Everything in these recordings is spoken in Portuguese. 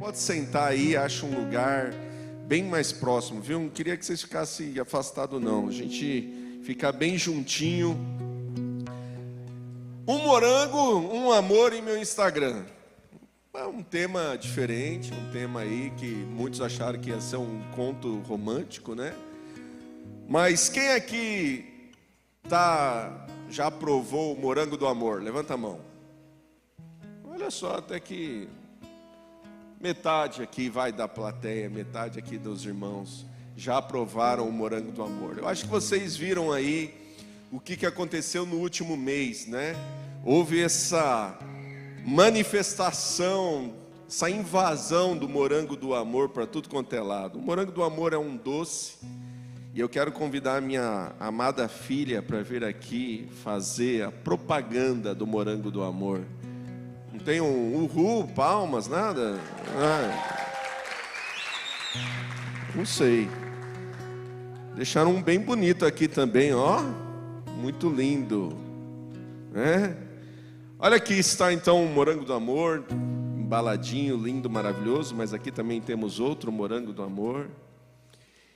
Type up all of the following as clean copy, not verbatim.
pode sentar aí, acha um lugar bem mais próximo, viu? Não queria que vocês ficassem afastados, não. A gente fica bem juntinho. Um morango, um amor em meu Instagram. É um tema diferente, um tema aí que muitos acharam que ia ser um conto romântico, né? Mas quem aqui já provou o morango do amor? Levanta a mão. Olha só, até que metade aqui vai da plateia, metade aqui dos irmãos já provaram o morango do amor. Eu acho que vocês viram aí o que aconteceu no último mês, né? Houve essa manifestação, essa invasão do morango do amor para tudo quanto é lado. O morango do amor é um doce e eu quero convidar a minha amada filha para vir aqui fazer a propaganda do morango do amor. Não tem um uhul, palmas, nada? Não sei. Deixaram um bem bonito aqui também, ó. Muito lindo, né? Olha aqui está então o morango do amor, embaladinho, lindo, maravilhoso. Mas aqui também temos outro morango do amor.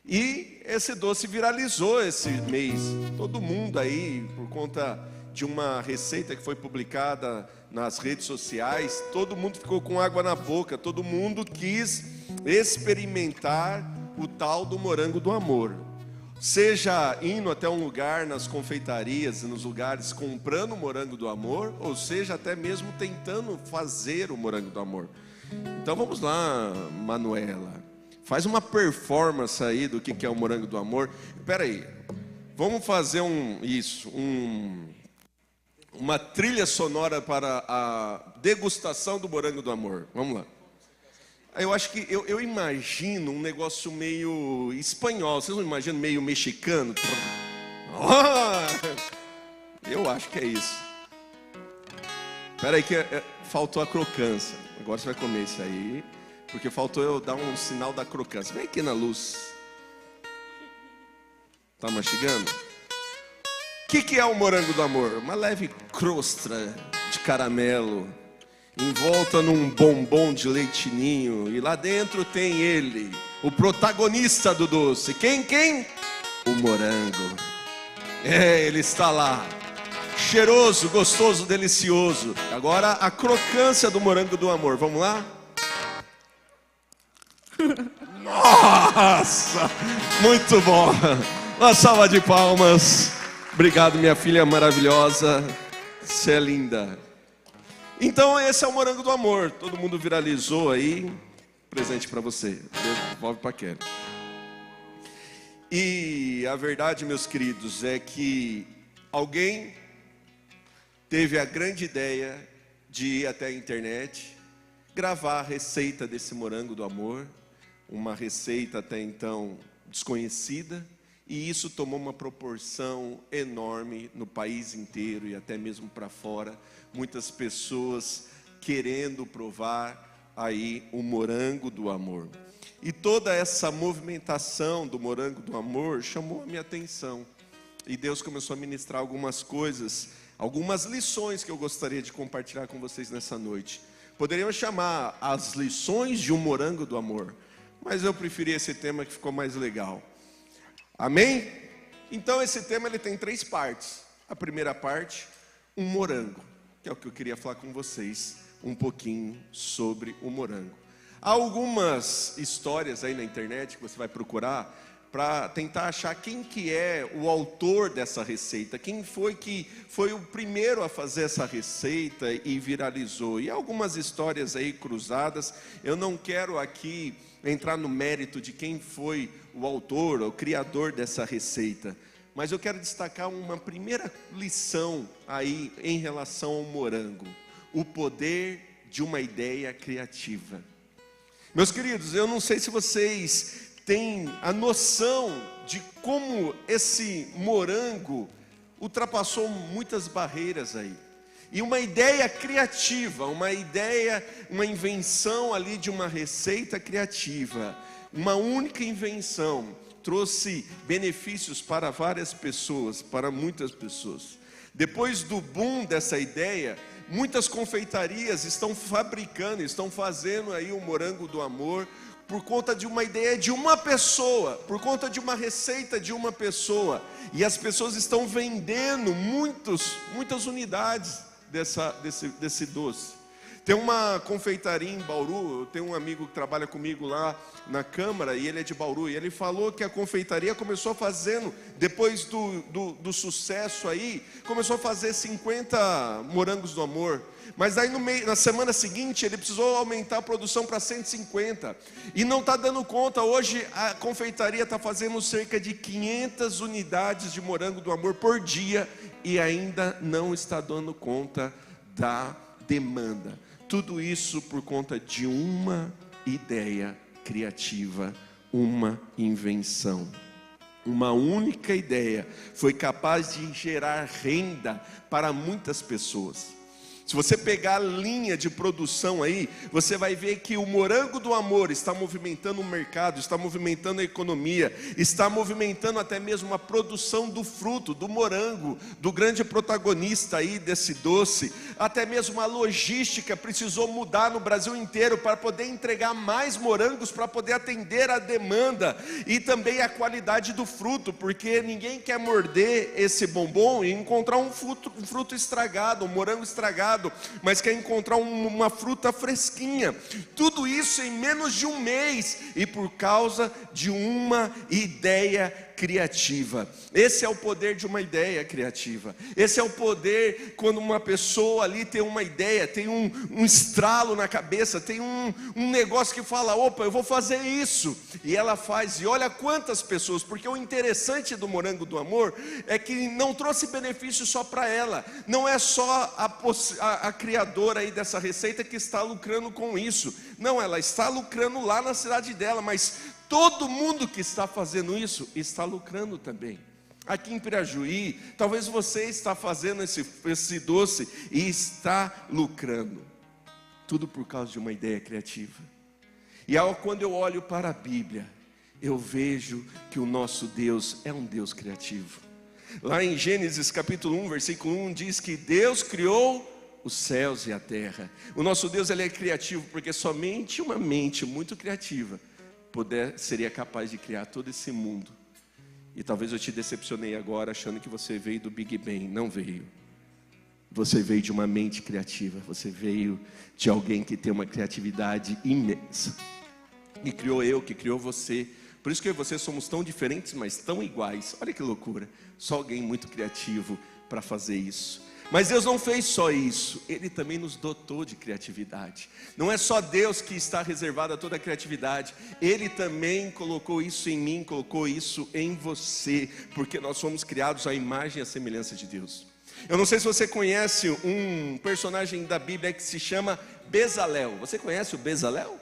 E esse doce viralizou esse mês. Todo mundo aí, por conta de uma receita que foi publicada nas redes sociais, todo mundo ficou com água na boca. Todo mundo quis experimentar o tal do morango do amor. Seja indo até um lugar nas confeitarias, nos lugares comprando o morango do amor, ou seja até mesmo tentando fazer o morango do amor. Então vamos lá, Manuela, faz uma performance aí do que é o morango do amor. Espera aí, vamos fazer uma trilha sonora para a degustação do morango do amor. Vamos lá. Eu acho que eu imagino um negócio meio espanhol. Vocês não imaginam meio mexicano? Eu acho que é isso. Espera aí que faltou a crocância. Agora você vai comer isso aí, porque faltou eu dar um sinal da crocância. Vem aqui na luz. Tá mastigando? O que é o morango do amor? Uma leve crosta de caramelo envolta num bombom de leite ninho, e lá dentro tem ele, o protagonista do doce. Quem? O morango. Ele está lá, cheiroso, gostoso, delicioso. Agora a crocância do morango do amor. Vamos lá? Nossa, muito bom. Uma salva de palmas. Obrigado, minha filha maravilhosa. Você é linda. Então esse é o morango do amor. Todo mundo viralizou aí. Presente para você. Devolve para Kelly. E a verdade, meus queridos, é que alguém teve a grande ideia de ir até a internet, gravar a receita desse morango do amor. Uma receita até então desconhecida. E isso tomou uma proporção enorme no país inteiro e até mesmo para fora. Muitas pessoas querendo provar aí o morango do amor. E toda essa movimentação do morango do amor chamou a minha atenção. E Deus começou a ministrar algumas coisas, algumas lições que eu gostaria de compartilhar com vocês nessa noite. Poderiam chamar as lições de um morango do amor, mas eu preferi esse tema que ficou mais legal. Amém? Então esse tema ele tem 3 partes. A primeira parte, um morango, que é o que eu queria falar com vocês um pouquinho sobre o morango. Há algumas histórias aí na internet que você vai procurar para tentar achar quem que é o autor dessa receita, quem foi que foi o primeiro a fazer essa receita e viralizou. E algumas histórias aí cruzadas. Eu não quero aqui entrar no mérito de quem foi o autor, o criador dessa receita, mas eu quero destacar uma primeira lição aí em relação ao morango: o poder de uma ideia criativa. Meus queridos, eu não sei se vocês têm a noção de como esse morango ultrapassou muitas barreiras aí. E uma ideia criativa, uma invenção ali de uma receita criativa, uma única invenção, trouxe benefícios para várias pessoas, para muitas pessoas. Depois do boom dessa ideia, muitas confeitarias estão fabricando, estão fazendo aí o morango do amor por conta de uma ideia de uma pessoa, por conta de uma receita de uma pessoa, e as pessoas estão vendendo muitas unidades desse doce. Tem uma confeitaria em Bauru, eu tenho um amigo que trabalha comigo lá na Câmara, e ele é de Bauru, e ele falou que a confeitaria começou fazendo, depois do sucesso aí, começou a fazer 50 morangos do amor, mas aí na semana seguinte ele precisou aumentar a produção para 150, e não está dando conta. Hoje a confeitaria está fazendo cerca de 500 unidades de morango do amor por dia, e ainda não está dando conta da demanda. Tudo isso por conta de uma ideia criativa, uma invenção. Uma única ideia foi capaz de gerar renda para muitas pessoas. Se você pegar a linha de produção aí, você vai ver que o morango do amor está movimentando o mercado, está movimentando a economia, está movimentando até mesmo a produção do fruto, do morango, do grande protagonista aí desse doce. Até mesmo a logística precisou mudar no Brasil inteiro para poder entregar mais morangos, para poder atender a demanda, e também a qualidade do fruto, porque ninguém quer morder esse bombom e encontrar um fruto estragado, um morango estragado, mas quer encontrar uma fruta fresquinha. Tudo isso em menos de um mês, e por causa de uma ideia criativa. Esse é o poder de uma ideia criativa. Esse é o poder quando uma pessoa ali tem uma ideia, tem um estralo na cabeça, tem um negócio que fala: opa, eu vou fazer isso, e ela faz. E olha quantas pessoas, porque o interessante do morango do amor é que não trouxe benefício só para ela, não é só a criadora aí dessa receita que está lucrando com isso, não, ela está lucrando lá na cidade dela, mas todo mundo que está fazendo isso está lucrando também. Aqui em Pirajuí, talvez você está fazendo esse doce e está lucrando. Tudo por causa de uma ideia criativa. E quando eu olho para a Bíblia, eu vejo que o nosso Deus é um Deus criativo. Lá em Gênesis capítulo 1, versículo 1, diz que Deus criou os céus e a terra. O nosso Deus, ele é criativo, porque somente uma mente muito criativa seria capaz de criar todo esse mundo. E talvez eu te decepcionei agora achando que você veio do Big Bang. Não veio. Você veio de uma mente criativa. Você veio de alguém que tem uma criatividade imensa, que criou eu, que criou você. Por isso que eu e você somos tão diferentes, mas tão iguais. Olha que loucura. Só alguém muito criativo para fazer isso. Mas Deus não fez só isso, Ele também nos dotou de criatividade. Não é só Deus que está reservado a toda a criatividade, Ele também colocou isso em mim, colocou isso em você, porque nós fomos criados à imagem e à semelhança de Deus. Eu não sei se você conhece um personagem da Bíblia que se chama Bezalel. Você conhece o Bezalel?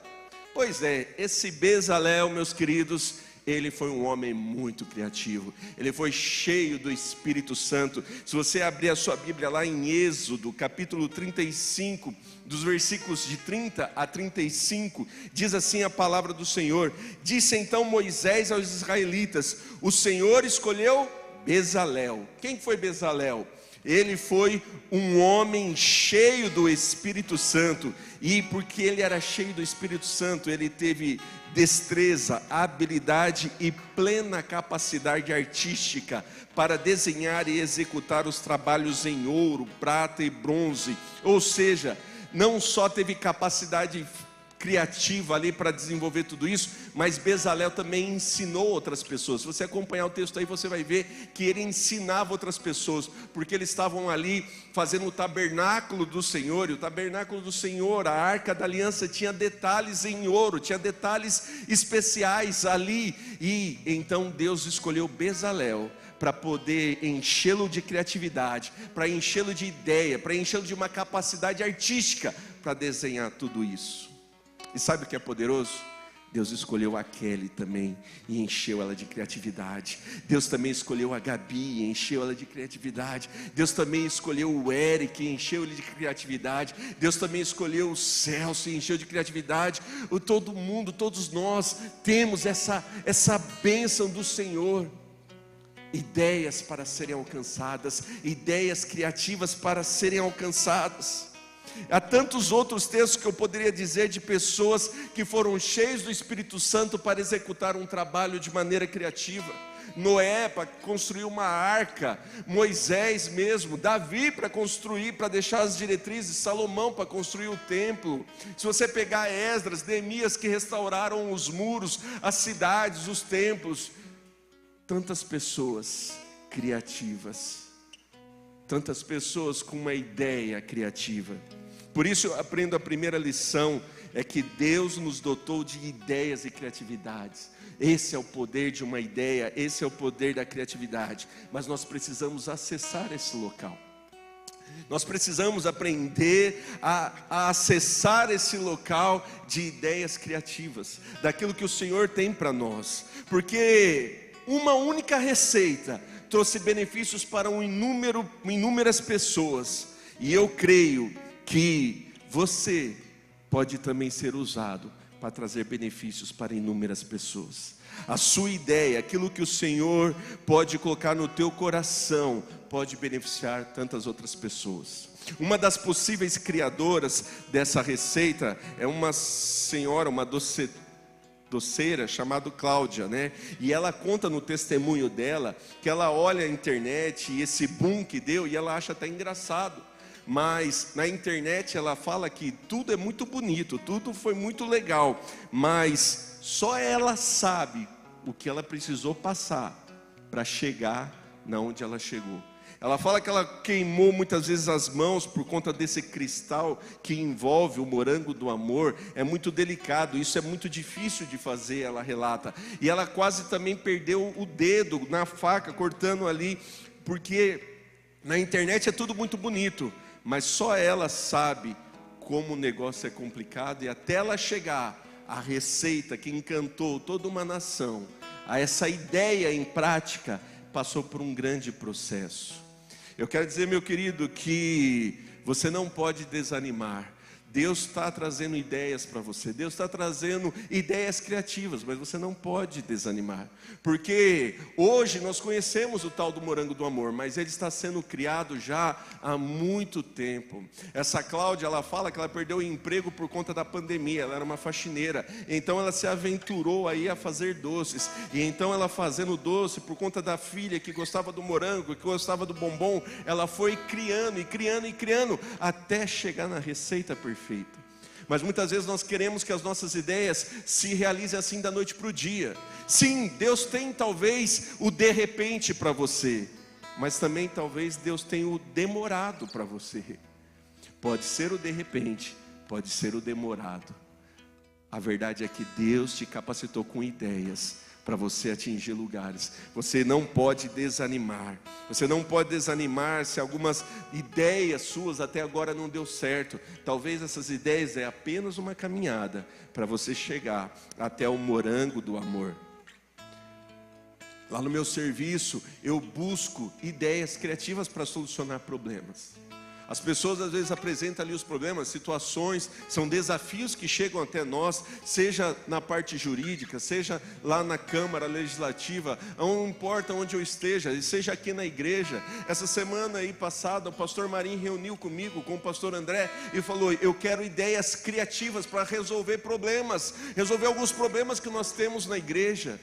Pois é, esse Bezalel, meus queridos, ele foi um homem muito criativo. Ele foi cheio do Espírito Santo. Se você abrir a sua Bíblia lá em Êxodo, capítulo 35, dos versículos de 30 a 35, diz assim a palavra do Senhor: disse então Moisés aos israelitas: o Senhor escolheu Bezalel. Quem foi Bezalel? Ele foi um homem cheio do Espírito Santo, e porque ele era cheio do Espírito Santo, ele teve destreza, habilidade e plena capacidade artística para desenhar e executar os trabalhos em ouro, prata e bronze. Ou seja, não só teve capacidade criativa ali para desenvolver tudo isso, mas Bezalel também ensinou outras pessoas. Se você acompanhar o texto aí, você vai ver que ele ensinava outras pessoas, porque eles estavam ali fazendo o tabernáculo do Senhor, e o tabernáculo do Senhor, a arca da aliança, tinha detalhes em ouro, tinha detalhes especiais ali, e então Deus escolheu Bezalel para poder enchê-lo de criatividade, para enchê-lo de ideia, para enchê-lo de uma capacidade artística para desenhar tudo isso. E sabe o que é poderoso? Deus escolheu a Kelly também e encheu ela de criatividade. Deus também escolheu a Gabi e encheu ela de criatividade. Deus também escolheu o Eric e encheu ele de criatividade. Deus também escolheu o Celso e encheu de criatividade. Todo mundo, todos nós temos essa bênção do Senhor. Ideias para serem alcançadas, ideias criativas para serem alcançadas. Há tantos outros textos que eu poderia dizer de pessoas que foram cheios do Espírito Santo para executar um trabalho de maneira criativa. Noé para construir uma arca, Moisés mesmo, Davi para construir, para deixar as diretrizes, Salomão para construir o templo. Se você pegar Esdras, Neemias, que restauraram os muros, as cidades, os templos, tantas pessoas criativas, tantas pessoas com uma ideia criativa. Por isso eu aprendo, a primeira lição é que Deus nos dotou de ideias e criatividades. Esse é o poder de uma ideia, esse é o poder da criatividade. Mas nós precisamos acessar esse local. Nós precisamos aprender a acessar esse local de ideias criativas, daquilo que o Senhor tem para nós. Porque uma única receita trouxe benefícios para inúmeras pessoas. E eu creio que você pode também ser usado para trazer benefícios para inúmeras pessoas. A sua ideia, aquilo que o Senhor pode colocar no teu coração, pode beneficiar tantas outras pessoas. Uma das possíveis criadoras dessa receita é uma senhora, uma doceira chamada Cláudia, né? E ela conta no testemunho dela que ela olha a internet e esse boom que deu e ela acha até engraçado. Mas na internet ela fala que tudo é muito bonito, tudo foi muito legal, mas só ela sabe o que ela precisou passar para chegar na onde ela chegou. Ela fala que ela queimou muitas vezes as mãos por conta desse cristal que envolve o morango do amor. É muito delicado, isso é muito difícil de fazer, ela relata. E ela quase também perdeu o dedo na faca, cortando ali, porque na internet é tudo muito bonito, mas só ela sabe como o negócio é complicado. E até ela chegar à receita que encantou toda uma nação, a essa ideia em prática, passou por um grande processo. Eu quero dizer, meu querido, que você não pode desanimar. Deus está trazendo ideias para você, Deus está trazendo ideias criativas, mas você não pode desanimar, porque hoje nós conhecemos o tal do morango do amor, mas ele está sendo criado já há muito tempo. Essa Cláudia, ela fala que ela perdeu o emprego por conta da pandemia, ela era uma faxineira, então ela se aventurou aí a fazer doces, e então ela fazendo doce por conta da filha que gostava do morango, que gostava do bombom, ela foi criando, até chegar na receita perfeita. Mas muitas vezes nós queremos que as nossas ideias se realizem assim da noite para o dia. Sim, Deus tem talvez o de repente para você, mas também talvez Deus tenha o demorado para você. Pode ser o de repente, pode ser o demorado. A verdade é que Deus te capacitou com ideias para você atingir lugares. Você não pode desanimar. Você não pode desanimar se algumas ideias suas até agora não deu certo. Talvez essas ideias é apenas uma caminhada para você chegar até o morango do amor. Lá no meu serviço, eu busco ideias criativas para solucionar problemas. As pessoas às vezes apresentam ali os problemas, situações, são desafios que chegam até nós, seja na parte jurídica, seja lá na Câmara Legislativa, não importa onde eu esteja, seja aqui na igreja. Essa semana aí passada, o pastor Marinho reuniu comigo, com o pastor André, e falou: eu quero ideias criativas para resolver problemas, resolver alguns problemas que nós temos na igreja.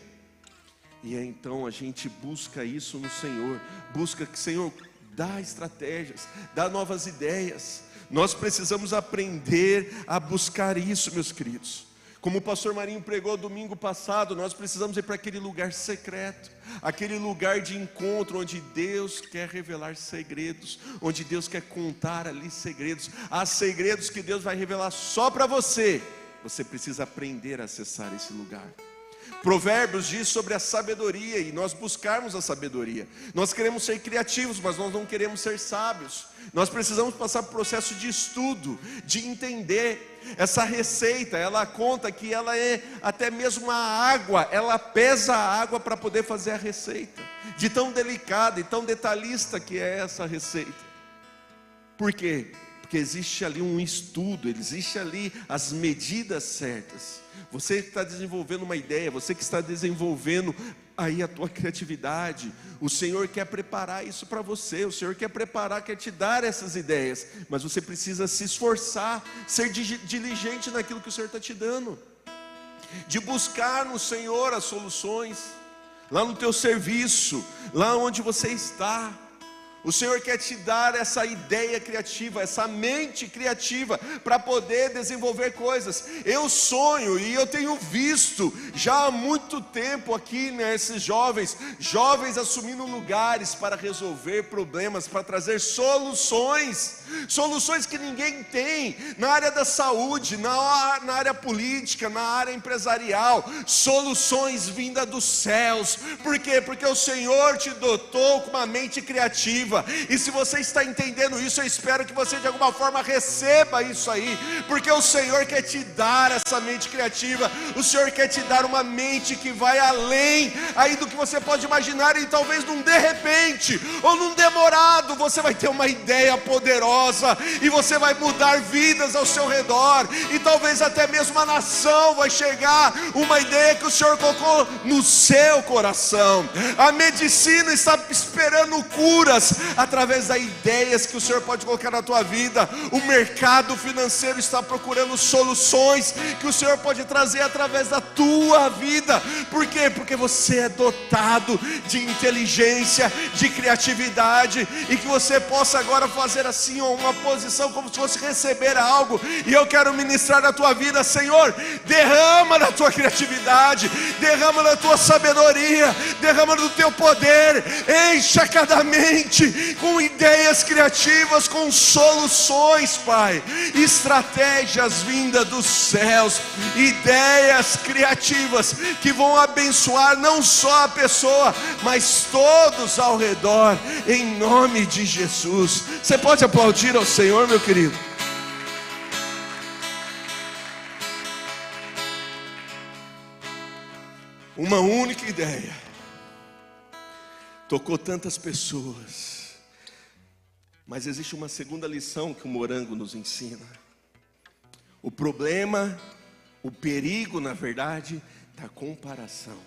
E então a gente busca isso no Senhor, busca que, Senhor, dá estratégias, dá novas ideias. Nós precisamos aprender a buscar isso, meus queridos. Como o pastor Marinho pregou domingo passado, nós precisamos ir para aquele lugar secreto, aquele lugar de encontro onde Deus quer revelar segredos, onde Deus quer contar ali segredos. Há segredos que Deus vai revelar só para você. Você precisa aprender a acessar esse lugar. Provérbios diz sobre a sabedoria, e nós buscarmos a sabedoria. Nós queremos ser criativos, mas nós não queremos ser sábios. Nós precisamos passar por processo de estudo, de entender. Essa receita, ela conta que ela é até mesmo a água, ela pesa a água para poder fazer a receita. De tão delicada e tão detalhista que é essa receita. Por quê? Porque existe ali um estudo, existe ali as medidas certas. Você que está desenvolvendo uma ideia, você que está desenvolvendo aí a tua criatividade, o Senhor quer preparar isso para você, o Senhor quer preparar, quer te dar essas ideias, mas você precisa se esforçar, ser diligente naquilo que o Senhor está te dando, de buscar no Senhor as soluções, lá no teu serviço, lá onde você está. O Senhor quer te dar essa ideia criativa, essa mente criativa, para poder desenvolver coisas. Eu sonho e eu tenho visto já há muito tempo aqui, né, esses jovens assumindo lugares para resolver problemas, para trazer soluções que ninguém tem, na área da saúde, na área política, na área empresarial, soluções vindas dos céus. Por quê? Porque o Senhor te dotou com uma mente criativa. E se você está entendendo isso, eu espero que você de alguma forma receba isso aí, porque o Senhor quer te dar essa mente criativa. O Senhor quer te dar uma mente que vai além aí do que você pode imaginar, e talvez num de repente ou num demorado você vai ter uma ideia poderosa e você vai mudar vidas ao seu redor, e talvez até mesmo a nação vai chegar uma ideia que o Senhor colocou no seu coração. A medicina está esperando curas através das ideias que o Senhor pode colocar na tua vida. O mercado financeiro está procurando soluções que o Senhor pode trazer através da tua vida. Por quê? Porque você é dotado de inteligência, de criatividade, e que você possa agora fazer assim uma posição como se fosse receber algo. E eu quero ministrar na tua vida: Senhor, derrama na tua criatividade, derrama na tua sabedoria, derrama no teu poder, encha cada mente com ideias criativas, com soluções, Pai, estratégias vindas dos céus, ideias criativas que vão abençoar não só a pessoa, mas todos ao redor, em nome de Jesus. Você pode aplaudir ao Senhor, meu querido? Uma única ideia tocou tantas pessoas. Mas existe uma segunda lição que o morango nos ensina. O problema, o perigo, na verdade, da comparação.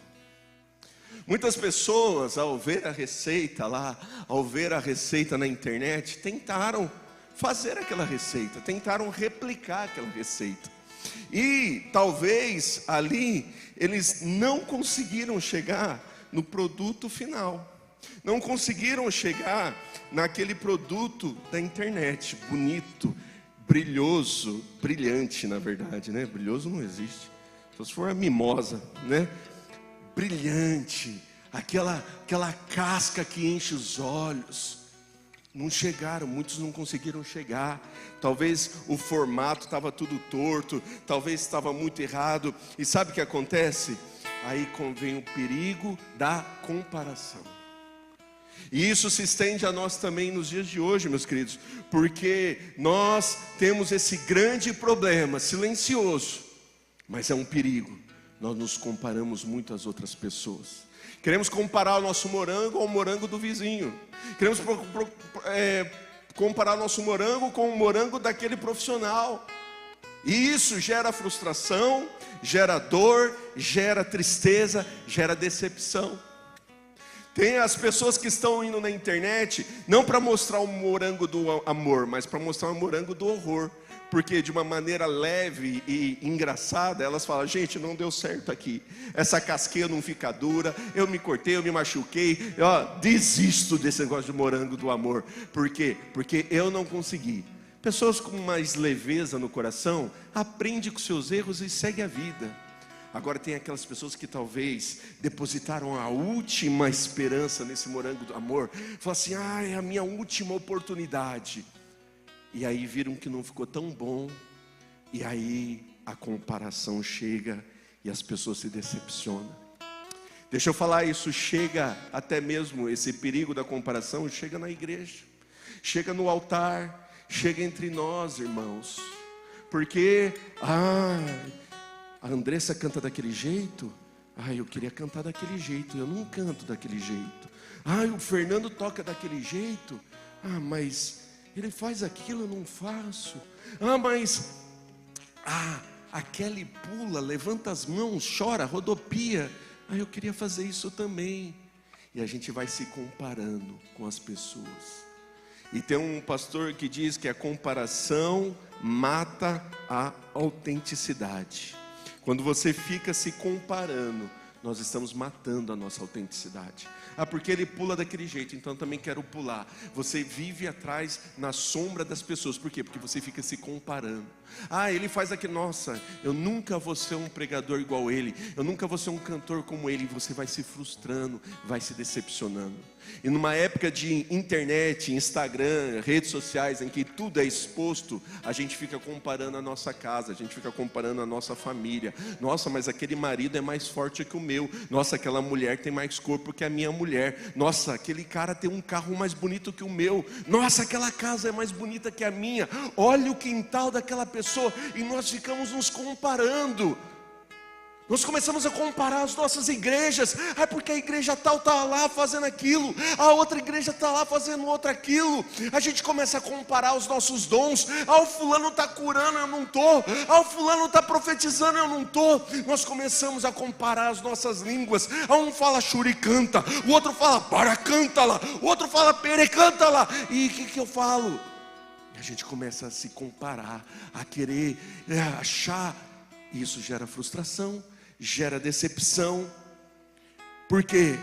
Muitas pessoas, ao ver a receita lá, ao ver a receita na internet, tentaram fazer aquela receita, tentaram replicar aquela receita. E talvez ali eles não conseguiram chegar no produto final. Não conseguiram chegar naquele produto da internet, bonito, brilhoso, brilhante na verdade, né? Brilhoso não existe, só se for a mimosa, né? Brilhante, aquela casca que enche os olhos. Não chegaram, muitos não conseguiram chegar. Talvez o formato estava tudo torto, talvez estava muito errado. E sabe o que acontece? Aí convém o perigo da comparação. E isso se estende a nós também nos dias de hoje, meus queridos, porque nós temos esse grande problema, silencioso, mas é um perigo. Nós nos comparamos muito às outras pessoas. Queremos comparar o nosso morango ao morango do vizinho. Queremos comparar o nosso morango com o morango daquele profissional. E isso gera frustração, gera dor, gera tristeza, gera decepção. Tem as pessoas que estão indo na internet não para mostrar o morango do amor, mas para mostrar o morango do horror. Porque de uma maneira leve e engraçada, elas falam: gente, não deu certo aqui, essa casquinha não fica dura, eu me cortei, eu me machuquei, desisto desse negócio de morango do amor. Por quê? Porque eu não consegui. Pessoas com mais leveza no coração, aprende com seus erros e segue a vida. Agora tem aquelas pessoas que talvez depositaram a última esperança nesse morango do amor, falam assim: é a minha última oportunidade. E aí viram que não ficou tão bom, e aí a comparação chega e as pessoas se decepcionam. Deixa eu falar, isso chega até mesmo, esse perigo da comparação chega na igreja, chega no altar, chega entre nós, irmãos. Porque, a Andressa canta daquele jeito, eu queria cantar daquele jeito, eu não canto daquele jeito. O Fernando toca daquele jeito, mas ele faz aquilo, eu não faço. Ah, mas aquele pula, levanta as mãos, chora, rodopia. Eu queria fazer isso também. E a gente vai se comparando com as pessoas. E tem um pastor que diz que a comparação mata a autenticidade. Quando você fica se comparando, nós estamos matando a nossa autenticidade. Porque ele pula daquele jeito, então eu também quero pular. Você vive atrás, na sombra das pessoas. Por quê? Porque você fica se comparando. Ele faz aquilo, nossa, eu nunca vou ser um pregador igual ele, eu nunca vou ser um cantor como ele. E você vai se frustrando, vai se decepcionando. E numa época de internet, Instagram, redes sociais, em que tudo é exposto, a gente fica comparando a nossa casa, a gente fica comparando a nossa família. Nossa, mas aquele marido é mais forte que o meu. Nossa, aquela mulher tem mais corpo que a minha mulher. Nossa, aquele cara tem um carro mais bonito que o meu. Nossa, aquela casa é mais bonita que a minha. Olha o quintal daquela pessoa. E nós ficamos nos comparando. Nós começamos a comparar as nossas igrejas. Porque a igreja tal está lá fazendo aquilo, a outra igreja está lá fazendo outro aquilo. A gente começa a comparar os nossos dons. O fulano está curando, eu não estou. O fulano está profetizando, eu não estou. Nós começamos a comparar as nossas línguas. Um fala xuricanta, o outro fala paracanta-la, o outro fala perecanta-la. E o que eu falo? A gente começa a se comparar, a querer achar. Isso gera frustração, gera decepção. Por quê?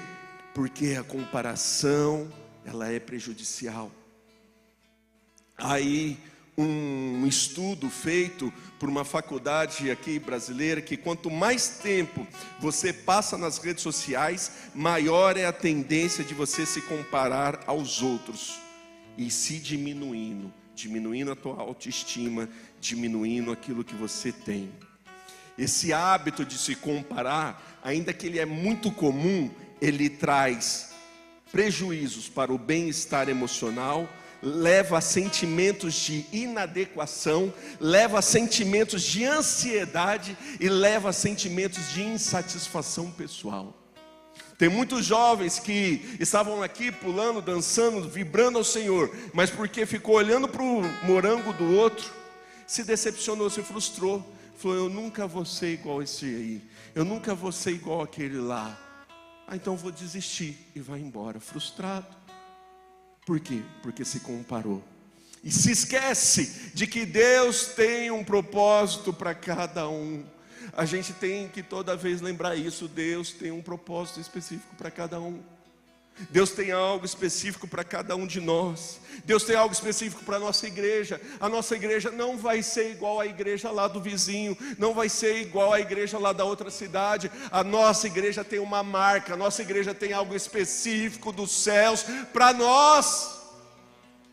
Porque a comparação, ela é prejudicial. Aí um estudo feito por uma faculdade aqui brasileira, que quanto mais tempo você passa nas redes sociais, maior é a tendência de você se comparar aos outros e se diminuindo a tua autoestima, diminuindo aquilo que você tem. Esse hábito de se comparar, ainda que ele é muito comum, ele traz prejuízos para o bem-estar emocional, leva a sentimentos de inadequação, leva a sentimentos de ansiedade e leva a sentimentos de insatisfação pessoal. Tem muitos jovens que estavam aqui pulando, dançando, vibrando ao Senhor, mas porque ficou olhando para o morango do outro, se decepcionou, se frustrou. Falou, eu nunca vou ser igual esse aí, eu nunca vou ser igual aquele lá. Então vou desistir. E vai embora frustrado. Por quê? Porque se comparou. E se esquece de que Deus tem um propósito para cada um. A gente tem que toda vez lembrar isso. Deus tem um propósito específico para cada um. Deus tem algo específico para cada um de nós. Deus tem algo específico para a nossa igreja. A nossa igreja não vai ser igual à igreja lá do vizinho, não vai ser igual à igreja lá da outra cidade. A nossa igreja tem uma marca, a nossa igreja tem algo específico dos céus para nós.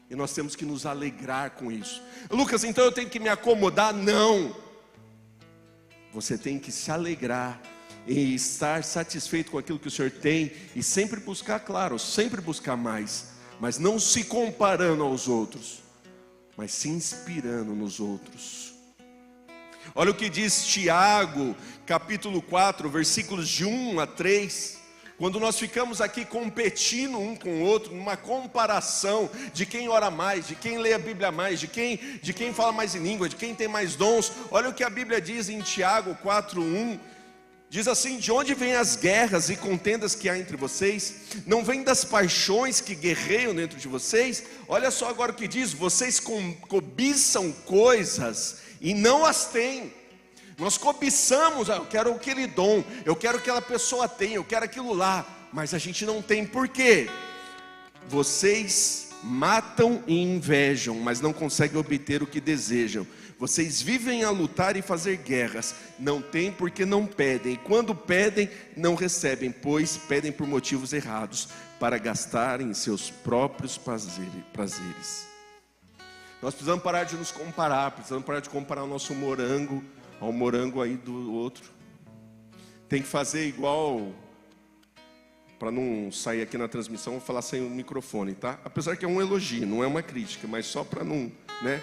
E nós temos que nos alegrar com isso. Lucas, então eu tenho que me acomodar? Não. Você tem que se alegrar e estar satisfeito com aquilo que o Senhor tem, e sempre buscar, claro, sempre buscar mais, mas não se comparando aos outros, mas se inspirando nos outros. Olha o que diz Tiago, capítulo 4, versículos de 1 a 3. Quando nós ficamos aqui competindo um com o outro, numa comparação de quem ora mais, de quem lê a Bíblia mais, de quem fala mais em língua, de quem tem mais dons. Olha o que a Bíblia diz em Tiago 4:1. Diz assim: de onde vêm as guerras e contendas que há entre vocês? Não vem das paixões que guerreiam dentro de vocês? Olha só agora o que diz: vocês cobiçam coisas e não as têm. Nós cobiçamos, eu quero aquele dom, eu quero que aquela pessoa tenha, eu quero aquilo lá, mas a gente não tem. Por quê? Vocês matam e invejam, mas não conseguem obter o que desejam. Vocês vivem a lutar e fazer guerras, não têm porque não pedem, e quando pedem, não recebem, pois pedem por motivos errados, para gastarem em seus próprios prazeres. Nós precisamos parar de nos comparar, precisamos parar de comparar o nosso morango ao morango aí do outro. Tem que fazer igual, para não sair aqui na transmissão, vou falar sem o microfone, tá? Apesar que é um elogio, não é uma crítica, mas só para não, né?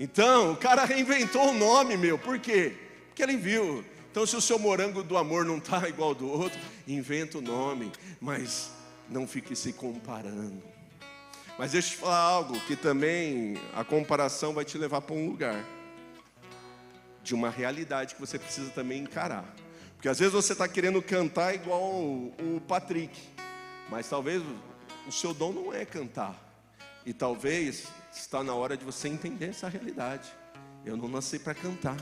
Então, o cara reinventou o nome, meu. Por quê? Porque ele viu. Então, se o seu morango do amor não está igual ao do outro, inventa o nome, mas não fique se comparando. Mas deixa eu te falar algo, que também a comparação vai te levar para um lugar de uma realidade que você precisa também encarar. Porque às vezes você está querendo cantar igual o Patrick, mas talvez o seu dom não é cantar. E talvez está na hora de você entender essa realidade. Eu não nasci para cantar.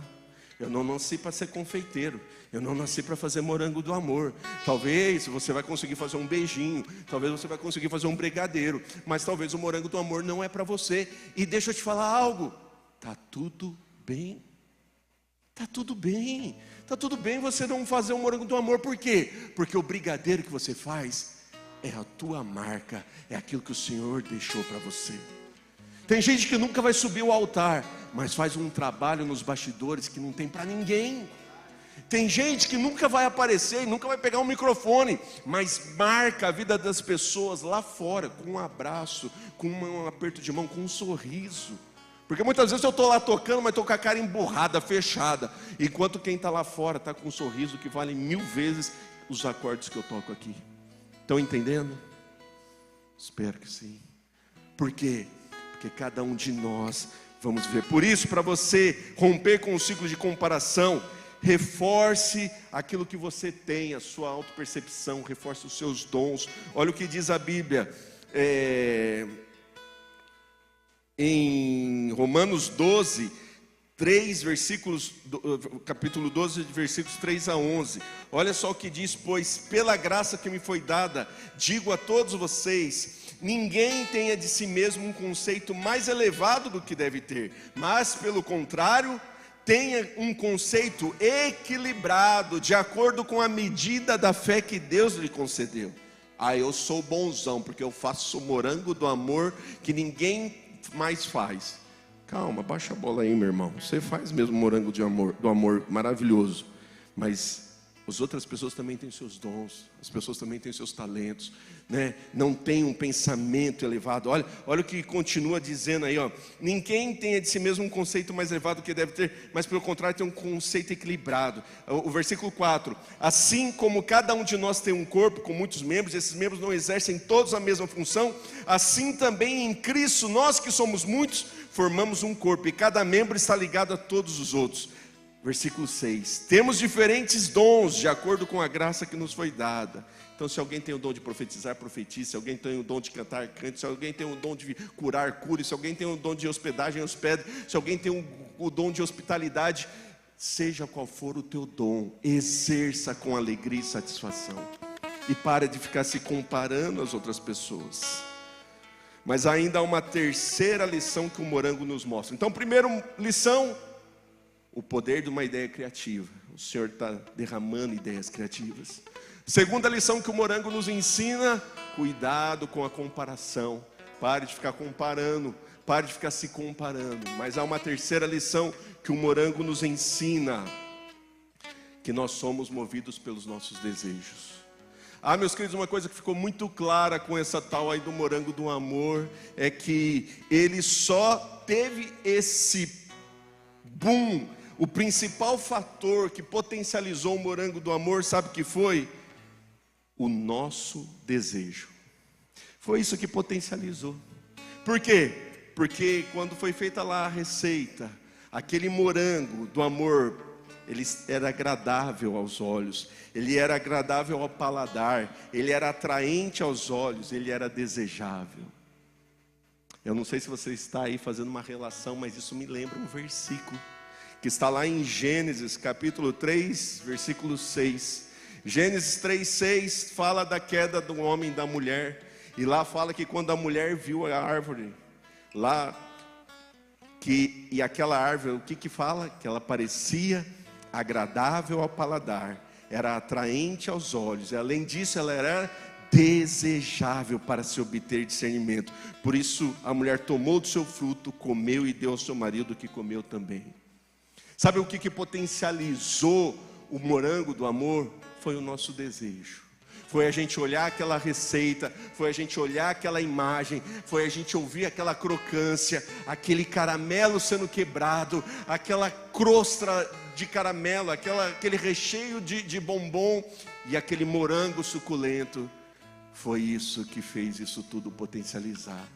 Eu não nasci para ser confeiteiro. Eu não nasci para fazer morango do amor. Talvez você vai conseguir fazer um beijinho. Talvez você vai conseguir fazer um brigadeiro. Mas talvez o morango do amor não é para você. E deixa eu te falar algo. Tá tudo bem. Tá tudo bem. Tá tudo bem você não fazer um morango do amor. Por quê? Porque o brigadeiro que você faz é a tua marca. É aquilo que o Senhor deixou para você. Tem gente que nunca vai subir o altar, mas faz um trabalho nos bastidores que não tem para ninguém. Tem gente que nunca vai aparecer, nunca vai pegar um microfone, mas marca a vida das pessoas lá fora, com um abraço, com um aperto de mão, com um sorriso. Porque muitas vezes eu estou lá tocando, mas estou com a cara emburrada, fechada, enquanto quem está lá fora está com um sorriso que vale 1000 vezes os acordes que eu toco aqui. Estão entendendo? Espero que sim. Por quê? Porque cada um de nós vamos ver. Por isso, para você romper com o ciclo de comparação, reforce aquilo que você tem, a sua autopercepção, reforce os seus dons. Olha o que diz a Bíblia, em Romanos 12, 3 versículos, capítulo 12, versículos 3 a 11. Olha só o que diz: pois pela graça que me foi dada, digo a todos vocês, ninguém tenha de si mesmo um conceito mais elevado do que deve ter, mas pelo contrário, tenha um conceito equilibrado, de acordo com a medida da fé que Deus lhe concedeu. Eu sou bonzão, porque eu faço o morango do amor que ninguém mais faz. Calma, baixa a bola aí, meu irmão. Você faz mesmo morango do amor maravilhoso, mas as outras pessoas também têm seus dons, as pessoas também têm seus talentos, né? Não tem um pensamento elevado. Olha o que continua dizendo aí, ó. Ninguém tenha de si mesmo um conceito mais elevado do que deve ter, mas pelo contrário tem um conceito equilibrado. O versículo 4: assim como cada um de nós tem um corpo com muitos membros, esses membros não exercem todos a mesma função, assim também em Cristo, nós que somos muitos, formamos um corpo, e cada membro está ligado a todos os outros. Versículo 6: temos diferentes dons de acordo com a graça que nos foi dada. Então, se alguém tem o dom de profetizar, profetize. Se alguém tem o dom de cantar, cante. Se alguém tem o dom de curar, cure. Se alguém tem o dom de hospedagem, hospede. Se alguém tem o dom de hospitalidade, seja qual for o teu dom, exerça com alegria e satisfação. E para de ficar se comparando às outras pessoas. Mas ainda há uma terceira lição que o morango nos mostra. Então, primeira lição: o poder de uma ideia criativa. O Senhor está derramando ideias criativas. Segunda lição que o morango nos ensina: cuidado com a comparação. Pare de ficar comparando, pare de ficar se comparando. Mas há uma terceira lição que o morango nos ensina: que nós somos movidos pelos nossos desejos. Meus queridos, uma coisa que ficou muito clara com essa tal aí do morango do amor é que ele só teve esse boom. O principal fator que potencializou o morango do amor, sabe o que foi? O nosso desejo. Foi isso que potencializou. Por quê? Porque quando foi feita lá a receita, aquele morango do amor, ele era agradável aos olhos, ele era agradável ao paladar, ele era atraente aos olhos, ele era desejável. Eu não sei se você está aí fazendo uma relação, mas isso me lembra um versículo que está lá em Gênesis capítulo 3, versículo 6. Gênesis 3:6 fala da queda do homem e da mulher. E lá fala que quando a mulher viu a árvore lá, e aquela árvore, o que fala? Que ela parecia agradável ao paladar, era atraente aos olhos, e além disso ela era desejável para se obter discernimento. Por isso a mulher tomou do seu fruto, comeu e deu ao seu marido, que comeu também. Sabe o que potencializou o morango do amor? Foi o nosso desejo. foi a gente olhar aquela receita, foi a gente olhar aquela imagem, foi a gente ouvir aquela crocância, aquele caramelo sendo quebrado, aquela crosta de caramelo, aquele recheio de bombom e aquele morango suculento. Foi isso que fez isso tudo potencializar,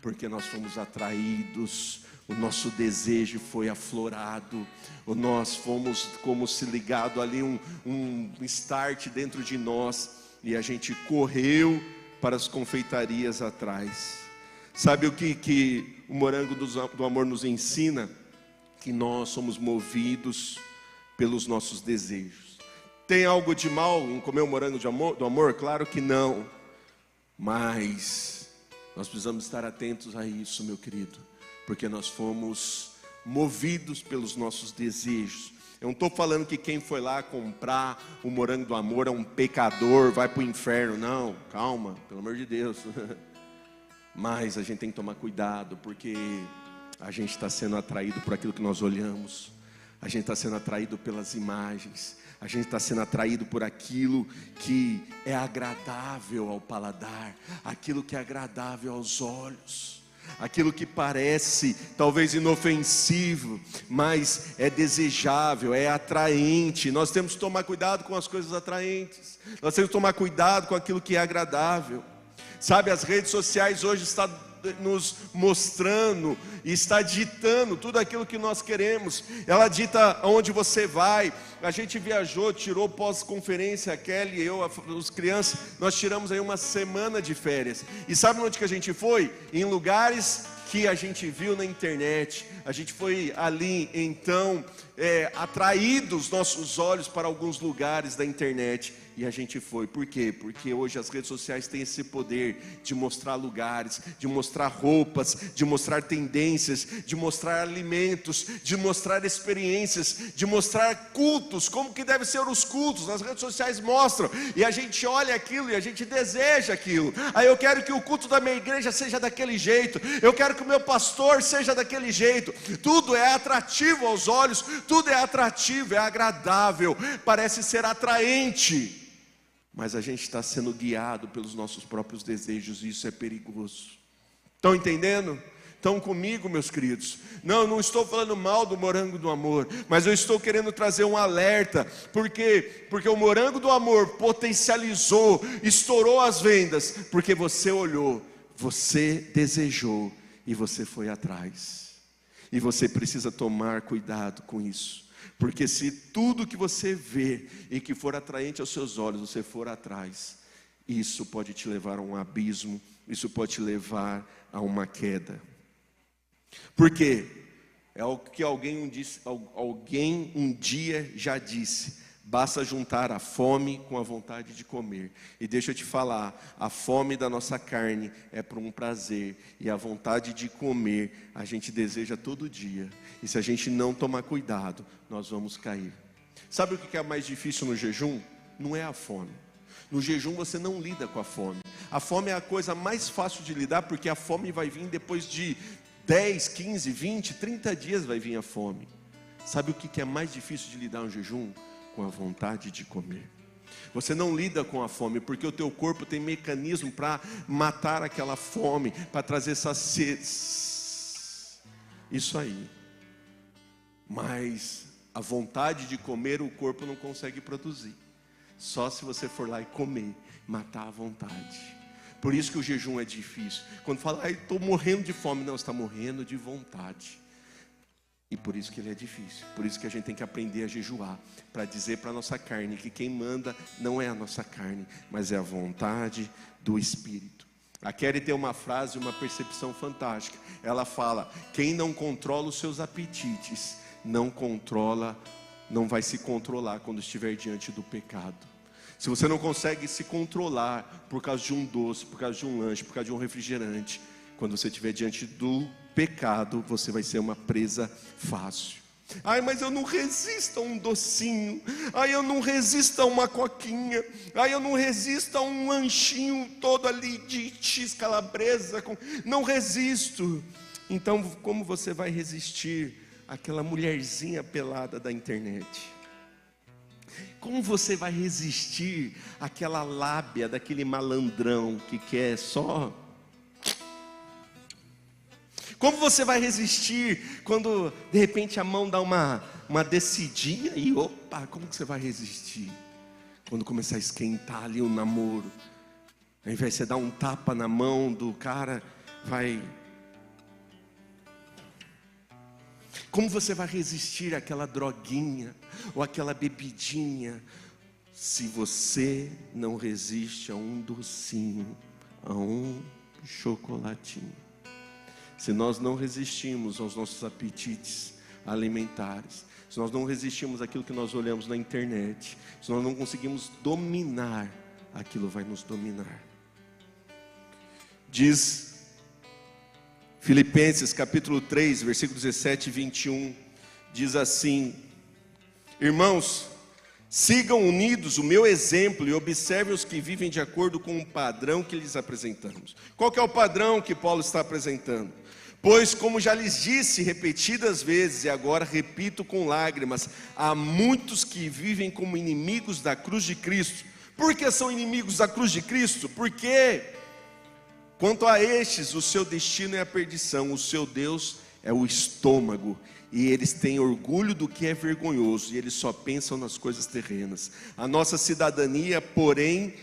porque nós fomos atraídos, o nosso desejo foi aflorado, nós fomos como se ligado ali um start dentro de nós, e a gente correu para as confeitarias atrás. Sabe o que o morango do amor nos ensina? Que nós somos movidos pelos nossos desejos. Tem algo de mal em comer o morango do amor? Claro que não, mas nós precisamos estar atentos a isso, meu querido, porque nós fomos movidos pelos nossos desejos. Eu não estou falando que quem foi lá comprar o morango do amor é um pecador, vai para o inferno. Não, calma, pelo amor de Deus. Mas a gente tem que tomar cuidado, porque a gente está sendo atraído por aquilo que nós olhamos, a gente está sendo atraído pelas imagens, a gente está sendo atraído por aquilo que é agradável ao paladar, aquilo que é agradável aos olhos, aquilo que parece talvez inofensivo, mas é desejável, é atraente. Nós temos que tomar cuidado com as coisas atraentes, nós temos que tomar cuidado com aquilo que é agradável. Sabe, as redes sociais hoje estão nos mostrando e está ditando tudo aquilo que nós queremos. Ela dita onde você vai. A gente viajou, tirou pós-conferência, a Kelly e eu, os crianças, nós tiramos aí uma semana de férias. E sabe onde que a gente foi? Em lugares que a gente viu na internet. A gente foi ali, então, atraído os nossos olhos para alguns lugares da internet. E a gente foi, por quê? Porque hoje as redes sociais têm esse poder de mostrar lugares, de mostrar roupas, de mostrar tendências, de mostrar alimentos, de mostrar experiências, de mostrar cultos, como que devem ser os cultos. As redes sociais mostram, e a gente olha aquilo e a gente deseja aquilo. Aí eu quero que o culto da minha igreja seja daquele jeito, eu quero que o meu pastor seja daquele jeito. Tudo é atrativo aos olhos, tudo é atrativo, é agradável, parece ser atraente. Mas a gente está sendo guiado pelos nossos próprios desejos, e isso é perigoso. Estão entendendo? Estão comigo, meus queridos? Não estou falando mal do morango do amor, mas eu estou querendo trazer um alerta. Por quê? Porque o morango do amor potencializou, estourou as vendas, porque você olhou, você desejou e você foi atrás. E você precisa tomar cuidado com isso. Porque se tudo que você vê e que for atraente aos seus olhos, você for atrás, isso pode te levar a um abismo, isso pode te levar a uma queda. Por quê? É o que alguém um dia já disse: basta juntar a fome com a vontade de comer. E deixa eu te falar, a fome da nossa carne é por um prazer, e a vontade de comer a gente deseja todo dia. E se a gente não tomar cuidado, nós vamos cair. Sabe o que é mais difícil no jejum? Não é a fome. No jejum você não lida com a fome. A fome é a coisa mais fácil de lidar, porque a fome vai vir depois de 10, 15, 20, 30 dias vai vir a fome. Sabe o que é mais difícil de lidar no jejum? Com a vontade de comer. Você não lida com a fome, porque o teu corpo tem mecanismo para matar aquela fome, para trazer essa sede. Isso aí. Mas a vontade de comer o corpo não consegue produzir. Só se você for lá e comer, matar a vontade. Por isso que o jejum é difícil. Quando fala, estou morrendo de fome, não, você está morrendo de vontade. E por isso que ele é difícil. Por isso que a gente tem que aprender a jejuar, para dizer para a nossa carne que quem manda não é a nossa carne, mas é a vontade do Espírito. A Kelly tem uma frase, uma percepção fantástica. Ela fala: quem não controla os seus apetites, não vai se controlar quando estiver diante do pecado. Se você não consegue se controlar por causa de um doce, por causa de um lanche, por causa de um refrigerante, quando você estiver diante do pecado, você vai ser uma presa fácil. Mas eu não resisto a um docinho. Eu não resisto a uma coquinha. Eu não resisto a um lanchinho todo ali de X calabresa. Não resisto. Então, como você vai resistir àquela mulherzinha pelada da internet? Como você vai resistir àquela lábia daquele malandrão que quer só... Como você vai resistir quando de repente a mão dá uma descidinha e opa, como que você vai resistir? Quando começar a esquentar ali o namoro, ao invés de você dar um tapa na mão do cara, vai... Como você vai resistir àquela droguinha ou àquela bebidinha, se você não resiste a um docinho, a um chocolatinho? Se nós não resistimos aos nossos apetites alimentares, se nós não resistimos àquilo que nós olhamos na internet, se nós não conseguimos dominar, aquilo vai nos dominar. Diz Filipenses capítulo 3, versículos 17 e 21, diz assim: irmãos, sigam unidos o meu exemplo e observem os que vivem de acordo com o padrão que lhes apresentamos. Qual que é o padrão que Paulo está apresentando? Pois, como já lhes disse repetidas vezes, e agora repito com lágrimas, há muitos que vivem como inimigos da cruz de Cristo. Por que são inimigos da cruz de Cristo? Porque, quanto a estes, o seu destino é a perdição, o seu Deus é o estômago, e eles têm orgulho do que é vergonhoso, e eles só pensam nas coisas terrenas. A nossa cidadania, porém,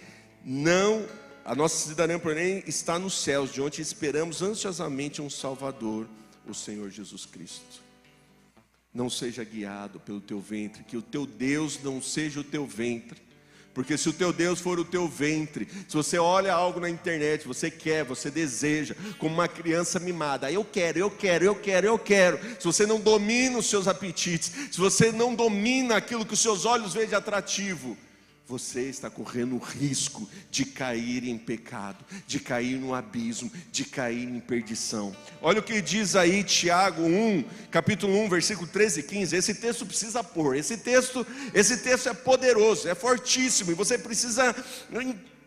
está nos céus, de onde esperamos ansiosamente um Salvador, o Senhor Jesus Cristo. Não seja guiado pelo teu ventre, que o teu Deus não seja o teu ventre. Porque se o teu Deus for o teu ventre, se você olha algo na internet, você quer, você deseja, como uma criança mimada, eu quero. Se você não domina os seus apetites, se você não domina aquilo que os seus olhos veem de atrativo, você está correndo o risco de cair em pecado, de cair no abismo, de cair em perdição. Olha o que diz aí Tiago 1, capítulo 1, versículo 13 e 15. Esse texto precisa pôr, esse texto é poderoso, é fortíssimo, e você precisa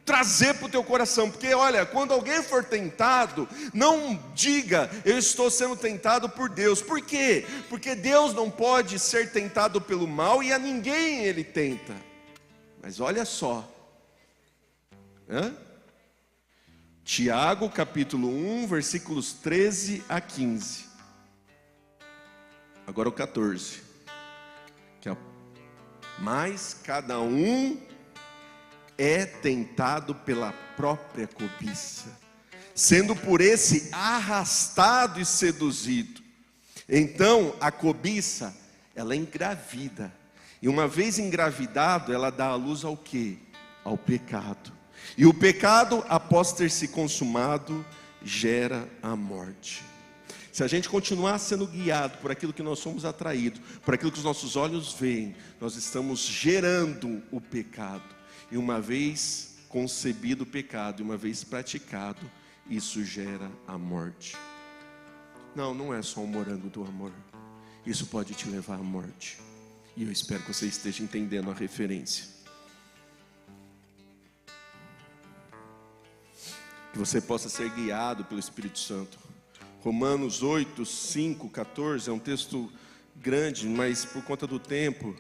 trazer para o teu coração, porque olha, quando alguém for tentado, não diga, eu estou sendo tentado por Deus. Por quê? Porque Deus não pode ser tentado pelo mal, e a ninguém ele tenta. Mas olha só, Tiago capítulo 1, versículos 13 a 15. Agora o 14. Mas cada um é tentado pela própria cobiça, sendo por esse arrastado e seduzido. Então a cobiça, ela engravida. E uma vez engravidado, ela dá à luz ao quê? Ao pecado. E o pecado, após ter se consumado, gera a morte. Se a gente continuar sendo guiado por aquilo que nós somos atraídos, por aquilo que os nossos olhos veem, nós estamos gerando o pecado. E uma vez concebido o pecado, e uma vez praticado, isso gera a morte. Não é só um morango do amor. Isso pode te levar à morte. E eu espero que você esteja entendendo a referência. Que você possa ser guiado pelo Espírito Santo. Romanos 8, 5, 14 é um texto grande, mas por conta do tempo,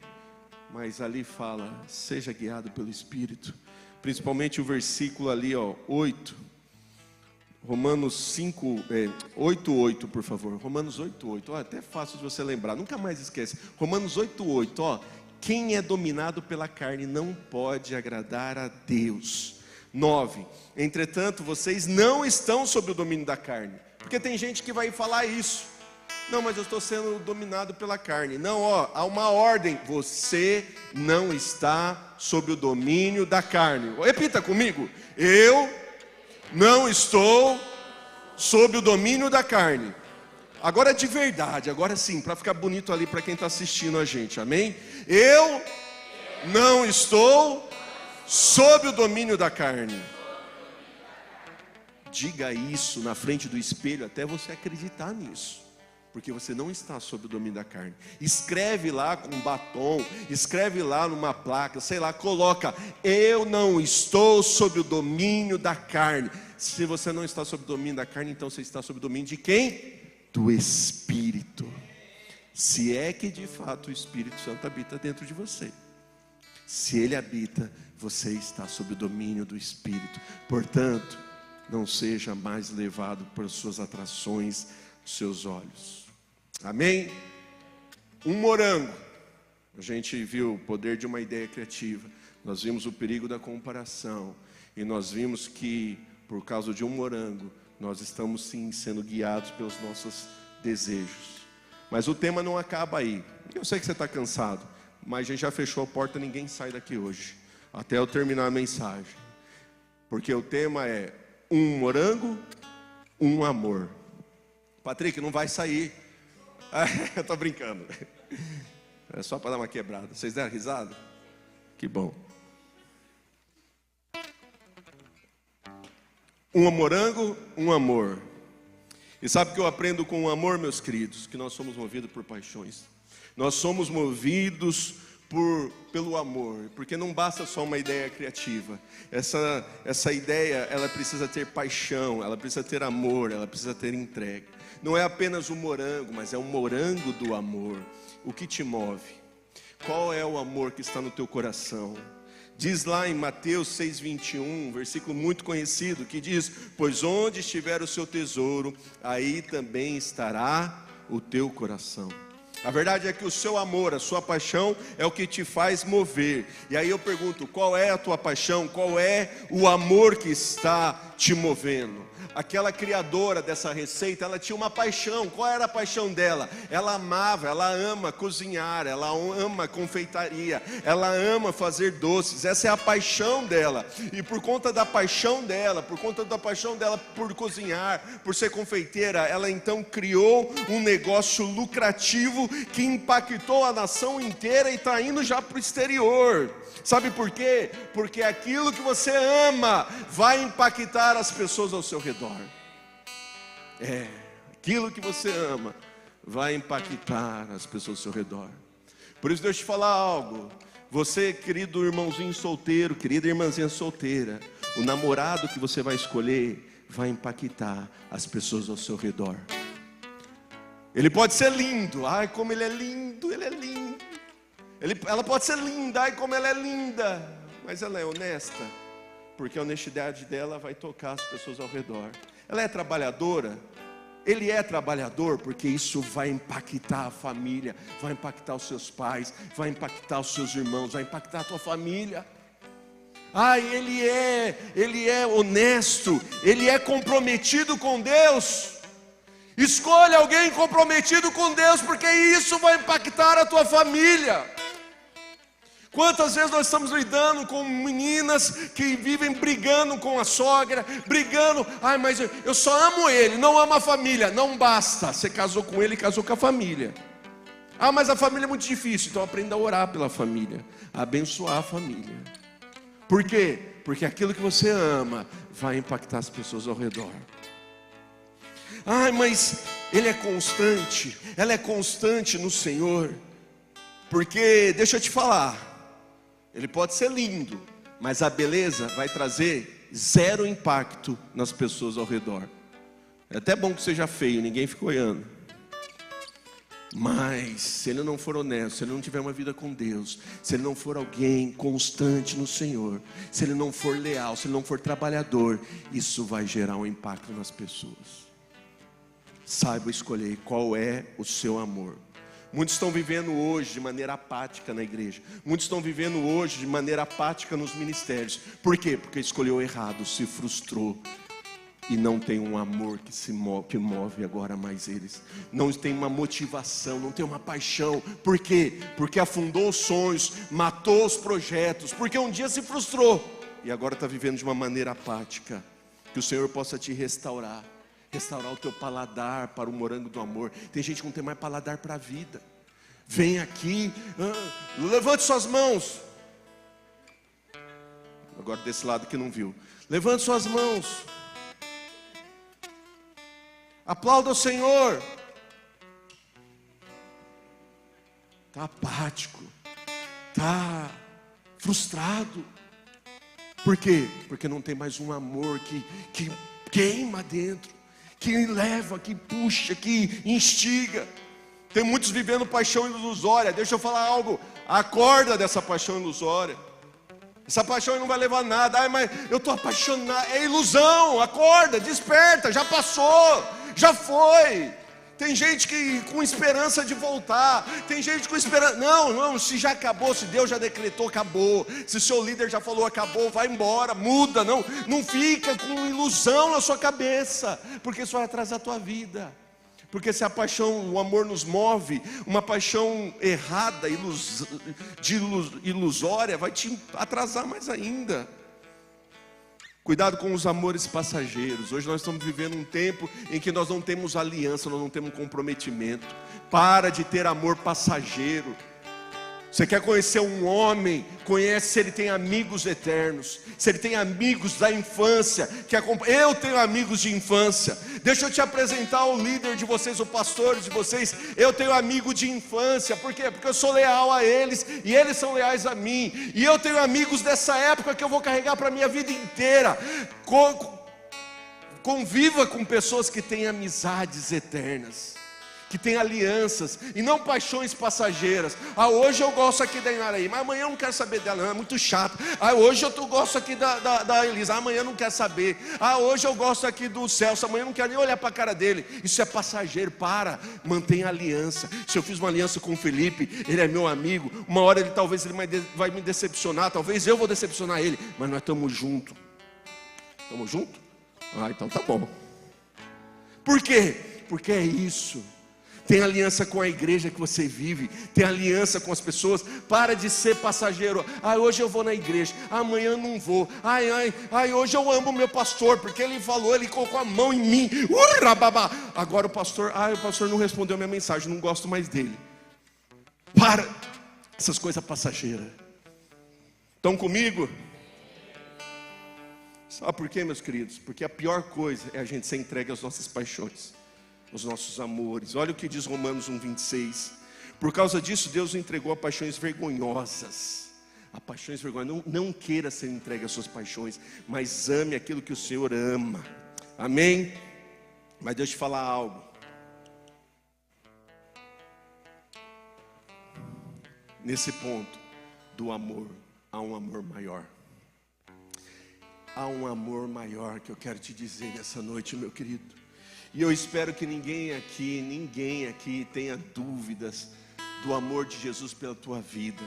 mas ali fala, seja guiado pelo Espírito. Principalmente o versículo ali, 8. Romanos 8:8, por favor. Romanos 8:8. Até fácil de você lembrar, nunca mais esquece. Romanos 8:8. Quem é dominado pela carne não pode agradar a Deus. 9. Entretanto, vocês não estão sob o domínio da carne. Porque tem gente que vai falar isso. Não, mas eu estou sendo dominado pela carne. Não, há uma ordem. Você não está sob o domínio da carne. Repita comigo. Eu não estou sob o domínio da carne. Agora de verdade, agora sim, para ficar bonito ali para quem está assistindo a gente, amém? Eu não estou sob o domínio da carne. Diga isso na frente do espelho até você acreditar nisso. Porque você não está sob o domínio da carne. Escreve lá com um batom, escreve lá numa placa, sei lá, coloca: eu não estou sob o domínio da carne. Se você não está sob o domínio da carne, então você está sob o domínio de quem? Do Espírito. Se é que de fato o Espírito Santo habita dentro de você. Se Ele habita, você está sob o domínio do Espírito. Portanto, não seja mais levado por suas atrações dos seus olhos. Amém? Um morango. A gente viu o poder de uma ideia criativa. Nós vimos o perigo da comparação. E nós vimos que, por causa de um morango, nós estamos sim sendo guiados pelos nossos desejos. Mas o tema não acaba aí. Eu sei que você está cansado, mas a gente já fechou a porta, ninguém sai daqui hoje, até eu terminar a mensagem. Porque o tema é um morango, um amor. Patrick, não vai sair. Eu estou brincando. É só para dar uma quebrada. Vocês deram risada? Que bom. Um morango, um amor. E sabe o que eu aprendo com o amor, meus queridos? Que nós somos movidos por paixões. Nós somos movidos pelo amor, porque não basta só uma ideia criativa. Essa ideia, ela precisa ter paixão, ela precisa ter amor, ela precisa ter entrega. Não é apenas um morango, mas é um morango do amor. O que te move? Qual é o amor que está no teu coração? Diz lá em Mateus 6,21, versículo muito conhecido, que diz: pois onde estiver o seu tesouro, aí também estará o teu coração. A verdade é que o seu amor, a sua paixão é o que te faz mover. E aí eu pergunto, qual é a tua paixão? Qual é o amor que está te movendo? Aquela criadora dessa receita, ela tinha uma paixão. Qual era a paixão dela? Ela amava, ela ama cozinhar, ela ama confeitaria, ela ama fazer doces. Essa é a paixão dela. E por conta da paixão dela, por cozinhar, por ser confeiteira, ela então criou um negócio lucrativo que impactou a nação inteira e está indo já para o exterior. Sabe por quê? Porque aquilo que você ama vai impactar as pessoas ao seu redor. Aquilo que você ama vai impactar as pessoas ao seu redor. Por isso deixa eu te falar algo. Você, querido irmãozinho solteiro, querida irmãzinha solteira, o namorado que você vai escolher vai impactar as pessoas ao seu redor. Ele pode ser lindo. Ai, como ele é lindo, ele é lindo. Ela pode ser linda, ai como ela é linda, mas ela é honesta, porque a honestidade dela vai tocar as pessoas ao redor. Ela é trabalhadora, ele é trabalhador, porque isso vai impactar a família, vai impactar os seus pais, vai impactar os seus irmãos, vai impactar a tua família. Ele é honesto, ele é comprometido com Deus. Escolha alguém comprometido com Deus, porque isso vai impactar a tua família. Quantas vezes nós estamos lidando com meninas que vivem brigando com a sogra, brigando, mas eu só amo ele, não amo a família. Não basta, você casou com ele e casou com a família. Mas a família é muito difícil, então aprenda a orar pela família, a abençoar a família. Por quê? Porque aquilo que você ama vai impactar as pessoas ao redor. Mas ele é constante, ela é constante no Senhor. Porque, deixa eu te falar, ele pode ser lindo, mas a beleza vai trazer zero impacto nas pessoas ao redor. É até bom que seja feio, ninguém fica olhando. Mas se ele não for honesto, se ele não tiver uma vida com Deus, se ele não for alguém constante no Senhor, se ele não for leal, se ele não for trabalhador, isso vai gerar um impacto nas pessoas. Saiba escolher qual é o seu amor. Muitos estão vivendo hoje de maneira apática na igreja. Muitos estão vivendo hoje de maneira apática nos ministérios. Por quê? Porque escolheu errado, se frustrou. E não tem um amor que move agora mais eles. Não tem uma motivação, não tem uma paixão. Por quê? Porque afundou os sonhos, matou os projetos. Porque um dia se frustrou e agora está vivendo de uma maneira apática. Que o Senhor possa te restaurar o teu paladar para o morango do amor. Tem gente que não tem mais paladar para a vida. Vem aqui, levante suas mãos. Agora desse lado que não viu. Levante suas mãos. Aplauda o Senhor. Está apático, está frustrado. Por quê? Porque não tem mais um amor que queima dentro, que leva, que puxa, que instiga. Tem muitos vivendo paixão ilusória. Deixa eu falar algo. Acorda dessa paixão ilusória. Essa paixão não vai levar a nada. Ai, mas eu estou apaixonado. É ilusão. Acorda, desperta. Já passou, já foi. Tem gente que com esperança de voltar. Tem gente com esperança. Não, se já acabou, se Deus já decretou, acabou. Se seu líder já falou, acabou, vai embora, muda. Não fica com ilusão na sua cabeça, porque isso vai atrasar a tua vida. Porque se a paixão, o amor nos move, uma paixão errada, ilusória, vai te atrasar mais ainda. Cuidado com os amores passageiros. Hoje nós estamos vivendo um tempo em que nós não temos aliança, nós não temos comprometimento. Para de ter amor passageiro. Você quer conhecer um homem, conhece se ele tem amigos eternos, se ele tem amigos da infância, eu tenho amigos de infância. Deixa eu te apresentar o líder de vocês, o pastor de vocês. Eu tenho amigo de infância. Por quê? Porque eu sou leal a eles e eles são leais a mim. E eu tenho amigos dessa época que eu vou carregar para a minha vida inteira. Conviva com pessoas que têm amizades eternas, que tem alianças e não paixões passageiras. Hoje eu gosto aqui da Inaraí, mas amanhã eu não quero saber dela, não, é muito chato. Hoje eu gosto aqui da Elisa, amanhã eu não quero saber. Hoje eu gosto aqui do Celso, amanhã eu não quero nem olhar para a cara dele. Isso é passageiro. Mantenha aliança. Se eu fiz uma aliança com o Felipe, ele é meu amigo, uma hora ele vai me decepcionar, talvez eu vou decepcionar ele, mas nós estamos juntos. Estamos juntos? Então tá bom. Por quê? Porque é isso. Tem aliança com a igreja que você vive, tem aliança com as pessoas. Para de ser passageiro. Hoje eu vou na igreja, amanhã eu não vou. Hoje eu amo o meu pastor, porque ele falou, ele colocou a mão em mim. Agora o pastor não respondeu a minha mensagem, não gosto mais dele. Para essas coisas passageiras. Estão comigo? Sabe por quê, meus queridos? Porque a pior coisa é a gente ser entregue às nossas paixões, os nossos amores. Olha o que diz Romanos 1:26. Por causa disso Deus o entregou a paixões vergonhosas. A paixões vergonhosas. Não queira ser entregue às suas paixões, mas ame aquilo que o Senhor ama. Amém? Mas deixa eu te falar algo. Nesse ponto do amor, há um amor maior. Há um amor maior que eu quero te dizer nessa noite, meu querido. E eu espero que ninguém aqui tenha dúvidas do amor de Jesus pela tua vida.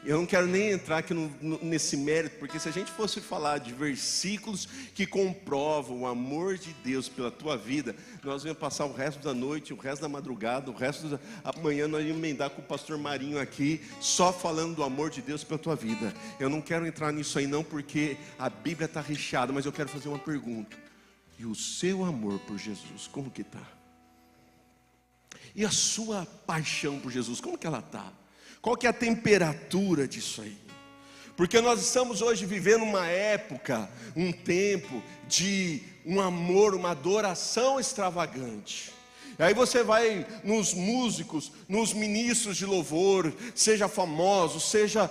Eu não quero nem entrar aqui nesse mérito, porque se a gente fosse falar de versículos que comprovam o amor de Deus pela tua vida, nós íamos passar o resto da noite, o resto da madrugada, o resto da manhã, nós íamos emendar com o pastor Marinho aqui, só falando do amor de Deus pela tua vida. Eu não quero entrar nisso aí não, porque a Bíblia está recheada, mas eu quero fazer uma pergunta. E o seu amor por Jesus, como que está? E a sua paixão por Jesus, como que ela está? Qual que é a temperatura disso aí? Porque nós estamos hoje vivendo uma época, um tempo de um amor, uma adoração extravagante. E aí você vai nos músicos, nos ministros de louvor, seja famoso, seja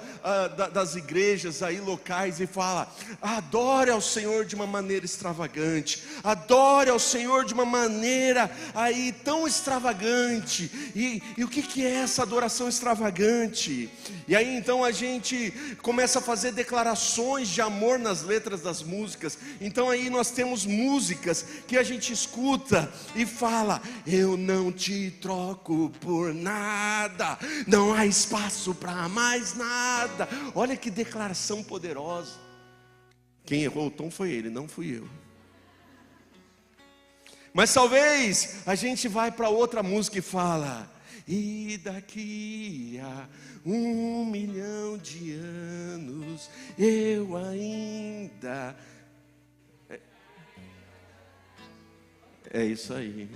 das igrejas aí locais, e fala: adore ao Senhor de uma maneira extravagante, adore ao Senhor de uma maneira aí tão extravagante. E o que é essa adoração extravagante? E aí então a gente começa a fazer declarações de amor nas letras das músicas. Então aí nós temos músicas que a gente escuta e fala: eu não te troco por nada, não há espaço para mais nada. Olha que declaração poderosa. Quem errou o tom foi ele, não fui eu. Mas talvez a gente vai para outra música e fala: e daqui a 1 milhão de anos eu ainda... É isso aí.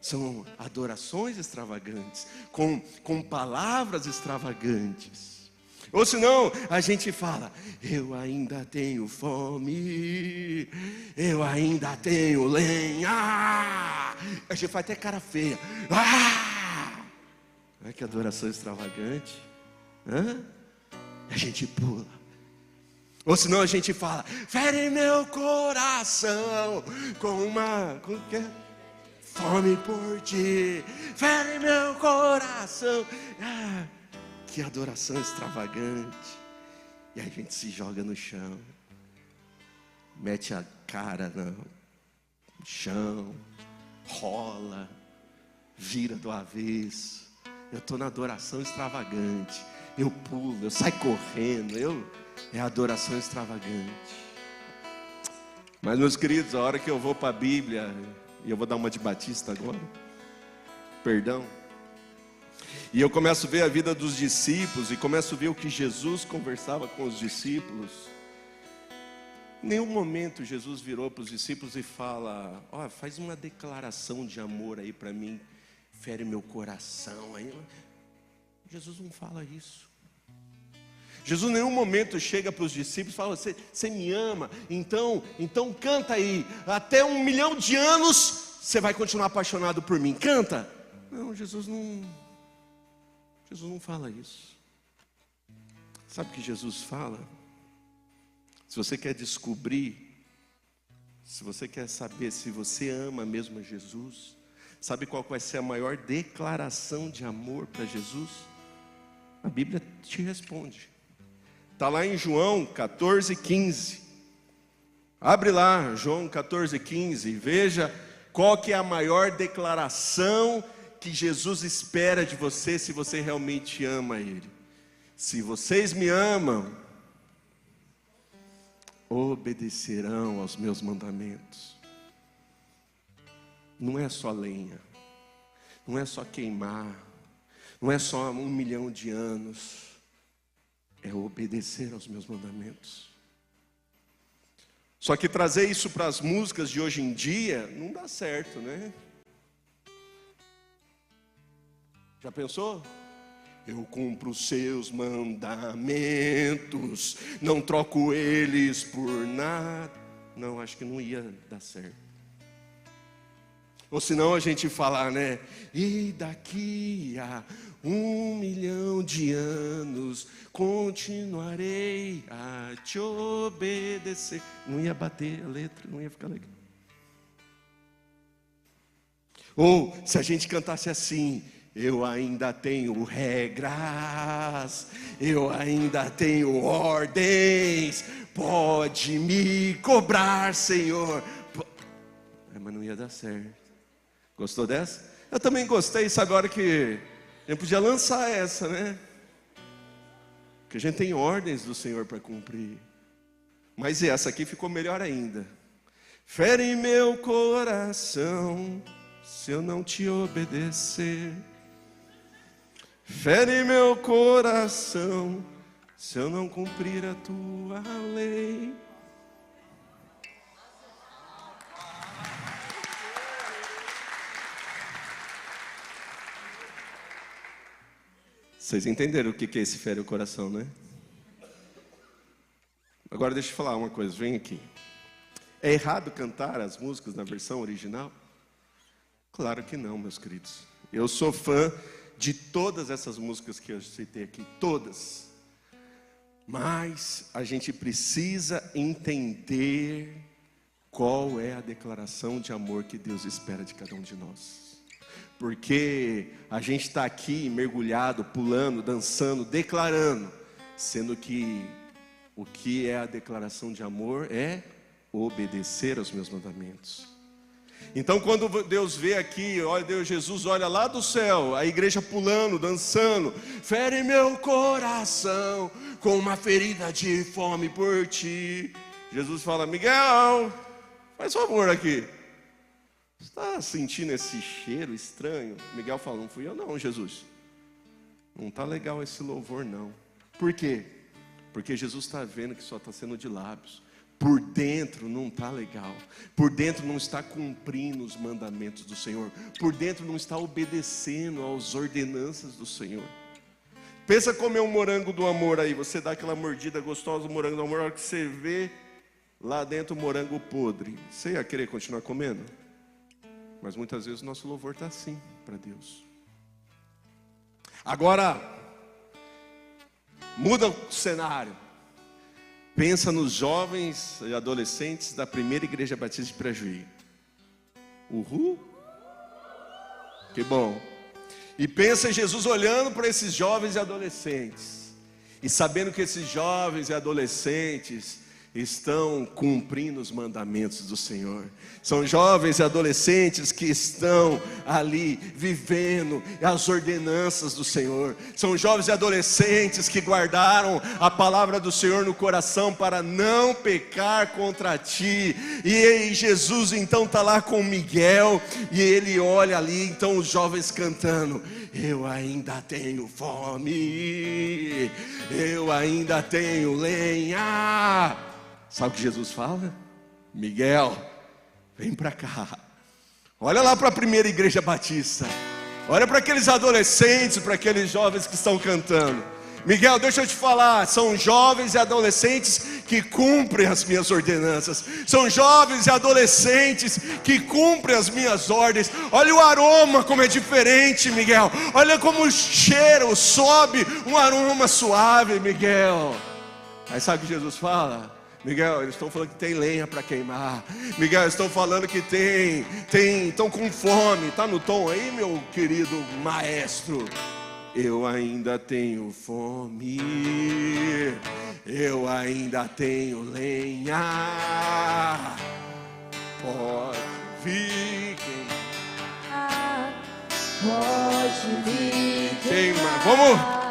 São adorações extravagantes, com palavras extravagantes. Ou senão a gente fala: eu ainda tenho fome, eu ainda tenho lenha. A gente faz até cara feia. Olha que adoração extravagante. A gente pula. Ou senão a gente fala: fere meu coração com que é? Fome por ti, fere meu coração. que adoração extravagante. E aí a gente se joga no chão, mete a cara no chão, rola, vira do avesso. Eu estou na adoração extravagante. Eu pulo, eu saio correndo, é adoração extravagante. Mas, meus queridos, a hora que eu vou para a Bíblia, e eu vou dar uma de Batista agora, perdão, e eu começo a ver a vida dos discípulos, e começo a ver o que Jesus conversava com os discípulos. Em nenhum momento Jesus virou para os discípulos e fala: ó, faz uma declaração de amor aí para mim, fere meu coração. Aí, Jesus não fala isso. Jesus em nenhum momento chega para os discípulos e fala: você me ama, então canta aí, até 1 milhão de anos você vai continuar apaixonado por mim, canta. Não, Jesus não fala isso. Sabe o que Jesus fala? Se você quer descobrir, se você quer saber se você ama mesmo a Jesus, sabe qual vai ser a maior declaração de amor para Jesus? A Bíblia te responde. Está lá em João 14,15. Abre lá, João 14,15. E veja qual que é a maior declaração que Jesus espera de você, se você realmente ama Ele. Se vocês me amam, obedecerão aos meus mandamentos. Não é só lenha, não é só queimar, não é só 1 milhão de anos, é obedecer aos meus mandamentos. Só que trazer isso para as músicas de hoje em dia não dá certo, né? Já pensou? Eu cumpro os seus mandamentos, não troco eles por nada. Não, acho que não ia dar certo. Ou senão a gente falar, né? E daqui a 1 milhão de anos continuarei a te obedecer. Não ia bater a letra, não ia ficar legal. Ou se a gente cantasse assim: eu ainda tenho regras, eu ainda tenho ordens, pode me cobrar, Senhor. Mas não ia dar certo. Gostou dessa? Eu também gostei, sabe a hora que a gente podia lançar essa, né? Porque a gente tem ordens do Senhor para cumprir. Mas essa aqui ficou melhor ainda. Fere meu coração se eu não te obedecer. Fere meu coração se eu não cumprir a tua lei. Vocês entenderam o que é esse fere o coração, né? Agora deixa eu falar uma coisa, vem aqui. É errado cantar as músicas na versão original? Claro que não, meus queridos. Eu sou fã de todas essas músicas que eu citei aqui, todas. Mas a gente precisa entender qual é a declaração de amor que Deus espera de cada um de nós. Porque a gente está aqui mergulhado, pulando, dançando, declarando, sendo que o que é a declaração de amor é obedecer aos meus mandamentos. Então quando Deus vê aqui, olha, Deus, Jesus olha lá do céu, a igreja pulando, dançando, fere meu coração com uma ferida de fome por ti. Jesus fala: Miguel, faz favor aqui. Você está sentindo esse cheiro estranho? Miguel fala: não fui eu não, Jesus. Não está legal esse louvor não. Por quê? Porque Jesus está vendo que só está sendo de lábios. Por dentro não está legal. Por dentro não está cumprindo os mandamentos do Senhor. Por dentro não está obedecendo às ordenanças do Senhor. Pensa comer um morango do amor aí. Você dá aquela mordida gostosa do morango do amor. A hora que você vê lá dentro o morango podre, você ia querer continuar comendo? Mas muitas vezes o nosso louvor está assim para Deus. Agora, muda o cenário. Pensa nos jovens e adolescentes da primeira igreja batista de Pirajuí. Uhul! Que bom! E pensa Jesus olhando para esses jovens e adolescentes, e sabendo que esses jovens e adolescentes estão cumprindo os mandamentos do Senhor. São jovens e adolescentes que estão ali vivendo as ordenanças do Senhor. São jovens e adolescentes que guardaram a palavra do Senhor no coração para não pecar contra ti. E Jesus então está lá com Miguel, e ele olha ali, então os jovens cantando: eu ainda tenho fome, eu ainda tenho lenha. Sabe o que Jesus fala? Miguel, vem para cá. Olha lá para a primeira igreja batista. Olha para aqueles adolescentes, para aqueles jovens que estão cantando. Miguel, deixa eu te falar, são jovens e adolescentes que cumprem as minhas ordenanças. São jovens e adolescentes que cumprem as minhas ordens. Olha o aroma como é diferente, Miguel. Olha como cheira, sobe um aroma suave, Miguel. Aí sabe o que Jesus fala? Miguel, eles estão falando que tem lenha para queimar. Miguel, eles estão falando que estão com fome. Está no tom aí, meu querido maestro? Eu ainda tenho fome, eu ainda tenho lenha. Pode vir queimar, pode vir queimar. Vamos!